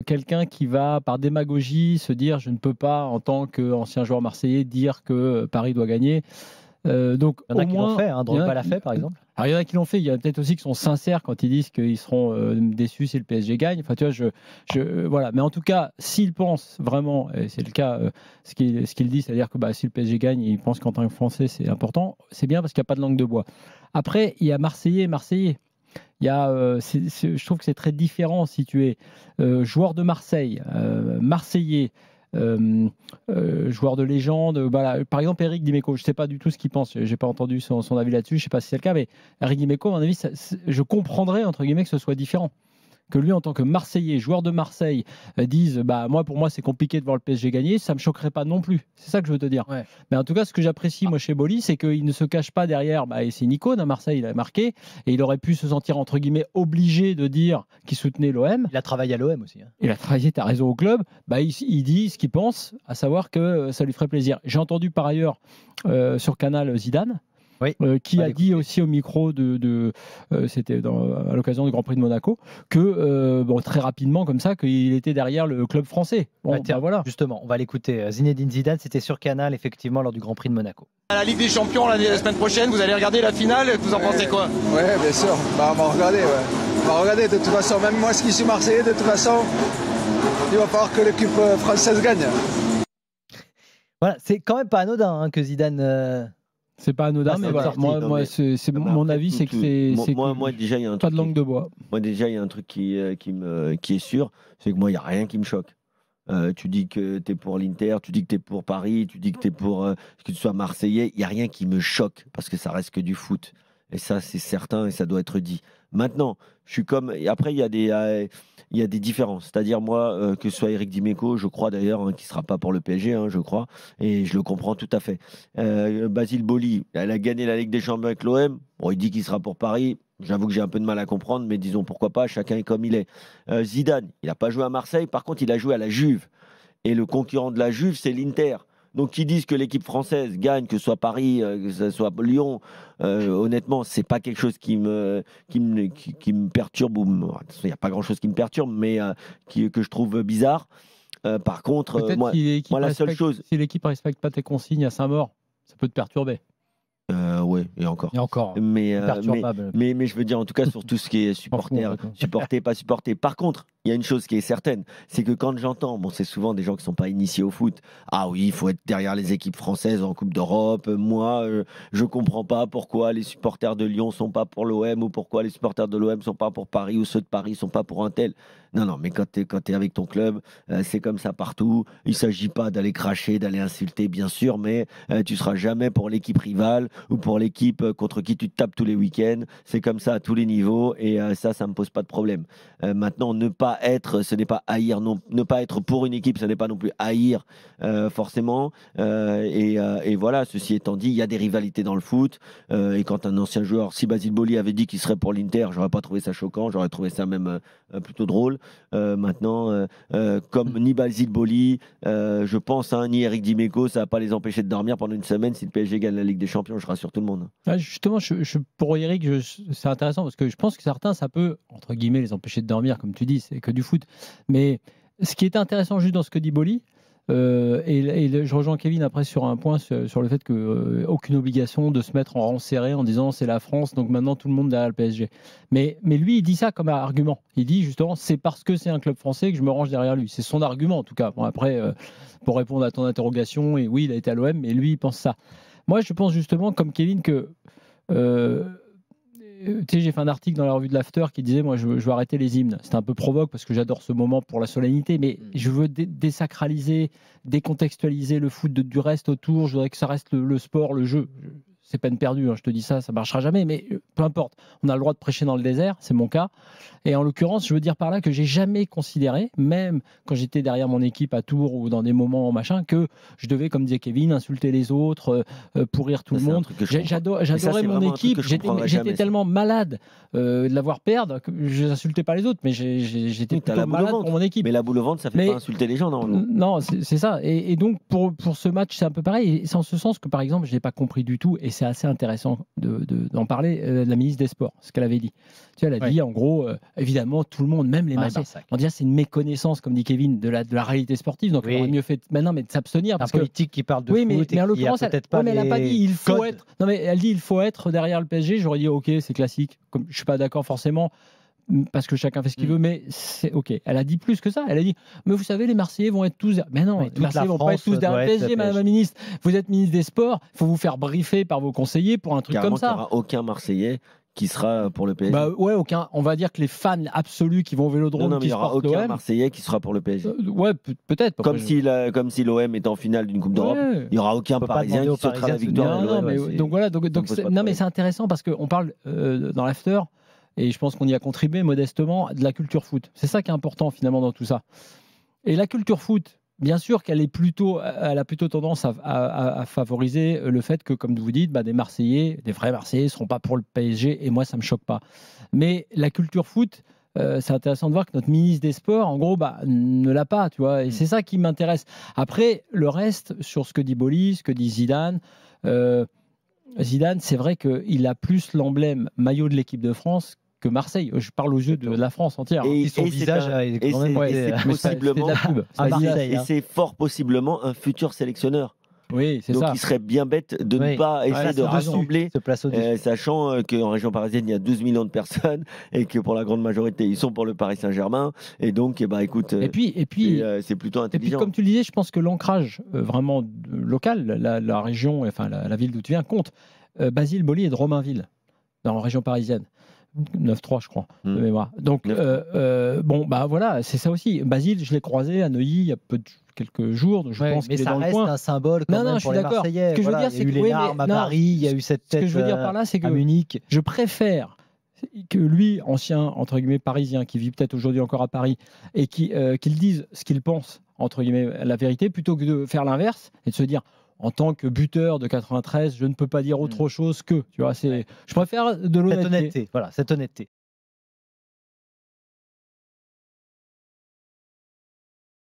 quelqu'un qui va, par démagogie, se dire je ne peux pas, en tant qu'ancien joueur marseillais, dire que Paris doit gagner. Donc, il y en a qui l'ont fait, Drogba l'a fait par exemple. Alors, il y en a qui l'ont fait, il y en a peut-être aussi qui sont sincères quand ils disent qu'ils seront déçus si le PSG gagne. Enfin, tu vois, voilà. Mais en tout cas, s'ils pensent vraiment, et c'est le cas, ce qu'il dit, c'est-à-dire que si le PSG gagne, ils pensent qu'en tant que Français, c'est important, c'est bien parce qu'il n'y a pas de langue de bois. Après, il y a Marseillais et Marseillais. Il y a, je trouve que c'est très différent si tu es joueur de Marseille, Marseillais, joueur de légende. Voilà. Par exemple, Eric Dimeco, je ne sais pas du tout ce qu'il pense, je n'ai pas entendu son avis là-dessus, je ne sais pas si c'est le cas, mais Eric Dimeco, à mon avis, je comprendrais entre guillemets que ce soit différent. Que lui, en tant que Marseillais, joueur de Marseille, dise pour moi, c'est compliqué de voir le PSG gagner, ça ne me choquerait pas non plus. C'est ça que je veux te dire. Ouais. Mais en tout cas, ce que j'apprécie, moi, chez Boli, c'est qu'il ne se cache pas derrière. Et c'est une icône à Marseille, il a marqué. Et il aurait pu se sentir, entre guillemets, obligé de dire qu'il soutenait l'OM. Il a travaillé à l'OM aussi. Il a travaillé, tu as raison, au club. Il dit ce qu'il pense, à savoir que ça lui ferait plaisir. J'ai entendu par ailleurs sur Canal Zidane. Oui, qui a dit aussi au micro c'était à l'occasion du Grand Prix de Monaco que très rapidement comme ça qu'il était derrière le club français. Voilà. Justement, on va l'écouter. Zinedine Zidane, c'était sur Canal effectivement lors du Grand Prix de Monaco. À la Ligue des Champions la semaine prochaine, vous allez regarder la finale. Vous en pensez quoi? Oui, bien sûr. On va regarder. Ouais. On va regarder de toute façon. Même moi, qui suis marseillais, de toute façon, il va falloir que l'équipe française gagne. Voilà, c'est quand même pas anodin que Zidane. C'est pas anodin, mais voilà. Mon avis, c'est que c'est. Moi, déjà, il y a un pas de langue de bois. Moi, déjà, il y a un truc qui est sûr, c'est que moi, il n'y a rien qui me choque. Tu dis que tu es pour l'Inter, tu dis que tu es pour Paris, tu dis que tu es pour que tu sois Marseillais, il n'y a rien qui me choque parce que ça reste que du foot. Et ça, c'est certain et ça doit être dit. Maintenant, je suis comme. Et après, il y a des différences. C'est-à-dire, moi, que ce soit Eric Dimeco, je crois d'ailleurs qu'il ne sera pas pour le PSG, je crois, et je le comprends tout à fait. Basile Boli, elle a gagné la Ligue des Champions avec l'OM. Bon, il dit qu'il sera pour Paris. J'avoue que j'ai un peu de mal à comprendre, mais disons pourquoi pas, chacun est comme il est. Zidane, il n'a pas joué à Marseille, par contre, il a joué à la Juve. Et le concurrent de la Juve, c'est l'Inter. Donc, qu'ils disent que l'équipe française gagne, que ce soit Paris, que ce soit Lyon, honnêtement, c'est pas quelque chose qui me perturbe. Il n'y a pas grand-chose qui me perturbe, mais que je trouve bizarre. Par contre, moi, la seule chose... Si l'équipe ne respecte pas tes consignes à Saint-Maur, ça peut te perturber. Oui, et encore. Mais je veux dire, en tout cas, sur tout ce qui est supporter, pas supporter. Par contre, il y a une chose qui est certaine, c'est que quand j'entends, c'est souvent des gens qui ne sont pas initiés au foot. Ah oui, il faut être derrière les équipes françaises en Coupe d'Europe. Moi, je ne comprends pas pourquoi les supporters de Lyon ne sont pas pour l'OM ou pourquoi les supporters de l'OM ne sont pas pour Paris ou ceux de Paris ne sont pas pour un tel. Non, mais quand tu es avec ton club, c'est comme ça partout. Il ne s'agit pas d'aller cracher, d'aller insulter, bien sûr, mais tu ne seras jamais pour l'équipe rivale ou pour l'équipe contre qui tu te tapes tous les week-ends. C'est comme ça à tous les niveaux et ça ne me pose pas de problème. Maintenant, ne pas être, ce n'est pas haïr, ne pas être pour une équipe, ce n'est pas non plus haïr forcément. Et voilà, ceci étant dit, il y a des rivalités dans le foot. Et quand un ancien joueur, si Basile Boli avait dit qu'il serait pour l'Inter, j'aurais pas trouvé ça choquant, j'aurais trouvé ça même plutôt drôle. Maintenant, comme ni Basile Boli, je pense, ni Eric Dimeco, ça va pas les empêcher de dormir pendant une semaine si le PSG gagne la Ligue des Champions. Je rassure tout le monde. Justement, pour Eric, c'est intéressant parce que je pense que certains, ça peut, entre guillemets, les empêcher de dormir, comme tu dis, c'est que du foot. Mais ce qui est intéressant juste dans ce que dit Boli, je rejoins Kevin après sur un point sur le fait qu'aucune obligation de se mettre en rang serré en disant c'est la France, donc maintenant tout le monde derrière le PSG. Mais lui, il dit ça comme argument. Il dit justement c'est parce que c'est un club français que je me range derrière lui. C'est son argument en tout cas. Bon, après, pour répondre à ton interrogation, et oui, il a été à l'OM, mais lui, il pense ça. Moi, je pense justement, comme Kevin, que j'ai fait un article dans la revue de l'After qui disait moi je veux arrêter les hymnes. C'était un peu provoque parce que j'adore ce moment pour la solennité, mais je veux désacraliser, décontextualiser le foot du reste autour. Je voudrais que ça reste le sport, le jeu. C'est peine perdue, je te dis ça marchera jamais, mais peu importe. On a le droit de prêcher dans le désert, c'est mon cas. Et en l'occurrence, je veux dire par là que j'ai jamais considéré, même quand j'étais derrière mon équipe à Tours ou dans des moments machin, que je devais, comme disait Kevin, insulter les autres, pourrir tout le monde. J'adorais mon équipe, j'étais tellement malade de la voir perdre que je n'insultais pas les autres, mais j'étais plutôt malade pour mon équipe. Mais la boule au ventre, ça fait pas insulter les gens, non? Non, c'est ça. Et donc, pour ce match, c'est un peu pareil. Et c'est en ce sens que, par exemple, je n'ai pas compris du tout, et c'est assez intéressant d'en parler, de la ministre des Sports, ce qu'elle avait dit. Tu vois, elle a dit, en gros, évidemment, tout le monde, même les Marseillais, on dirait c'est une méconnaissance, comme dit Kevin, de la réalité sportive. Donc, il aurait mieux fait maintenant, mais de s'abstenir. Parce politique qui parle de foot, mais en l'occurrence, elle n'a pas dit il faut être. Non, mais elle dit il faut être derrière le PSG. J'aurais dit ok, c'est classique. Comme je suis pas d'accord forcément. Parce que chacun fait ce qu'il veut, mais c'est ok. Elle a dit plus que ça. Elle a dit, mais vous savez, les Marseillais vont être tous. Mais non, les Marseillais vont pas être tous derrière le PSG, Madame la ministre. Vous êtes ministre des Sports. Il faut vous faire briefer par vos conseillers pour un truc comme ça. Il n'y aura aucun Marseillais qui sera pour le PSG. Bah ouais, aucun. On va dire que les fans absolus qui vont au Vélodrome, non, il n'y aura aucun Marseillais qui sera pour le PSG. Ouais, peut-être. Comme si l'OM est en finale d'une Coupe d'Europe, il n'y aura aucun Parisien qui sautera la victoire. Donc voilà. Non, mais c'est intéressant parce qu'on parle dans l'after. Et je pense qu'on y a contribué modestement, de la culture foot. C'est ça qui est important finalement dans tout ça. Et la culture foot, bien sûr qu'elle a plutôt tendance à favoriser le fait que, comme vous dites, des Marseillais, des vrais Marseillais, ne seront pas pour le PSG. Et moi, ça ne me choque pas. Mais la culture foot, c'est intéressant de voir que notre ministre des Sports, en gros, ne l'a pas. Tu vois, et c'est ça qui m'intéresse. Après, le reste, sur ce que dit Bolis, ce que dit Zidane... Zidane, c'est vrai qu'il a plus l'emblème maillot de l'équipe de France que Marseille. Je parle aux yeux de la France entière. Et son visage est quand même possiblement et c'est fort possiblement un futur sélectionneur. Oui, c'est donc ça. Il serait bien bête de ne pas essayer de rassembler, sachant qu'en région parisienne, il y a 12 millions de personnes et que pour la grande majorité, ils sont pour le Paris Saint-Germain. Et donc, écoute, et puis, c'est plutôt intelligent. Et puis, comme tu le disais, je pense que l'ancrage vraiment local, la région, enfin la ville d'où tu viens, compte. Basile Boli est de Romainville, dans la région parisienne. 9-3, je crois, de mémoire. Donc, voilà, c'est ça aussi. Basile, je l'ai croisé à Neuilly il y a quelques jours. Je pense qu'il est dans le coin. Mais ça reste un symbole quand même pour les Marseillais. Ce que je veux dire, c'est que il y a eu les larmes à Paris, il y a eu cette tête. Ce que je veux dire par là, c'est que Munich. Je préfère que lui, ancien entre guillemets parisien, qui vit peut-être aujourd'hui encore à Paris, et qu'il dise ce qu'il pense entre guillemets la vérité, plutôt que de faire l'inverse et de se dire. En tant que buteur de 93, je ne peux pas dire autre chose que. Tu vois, je préfère de l'honnêteté. Cette honnêteté.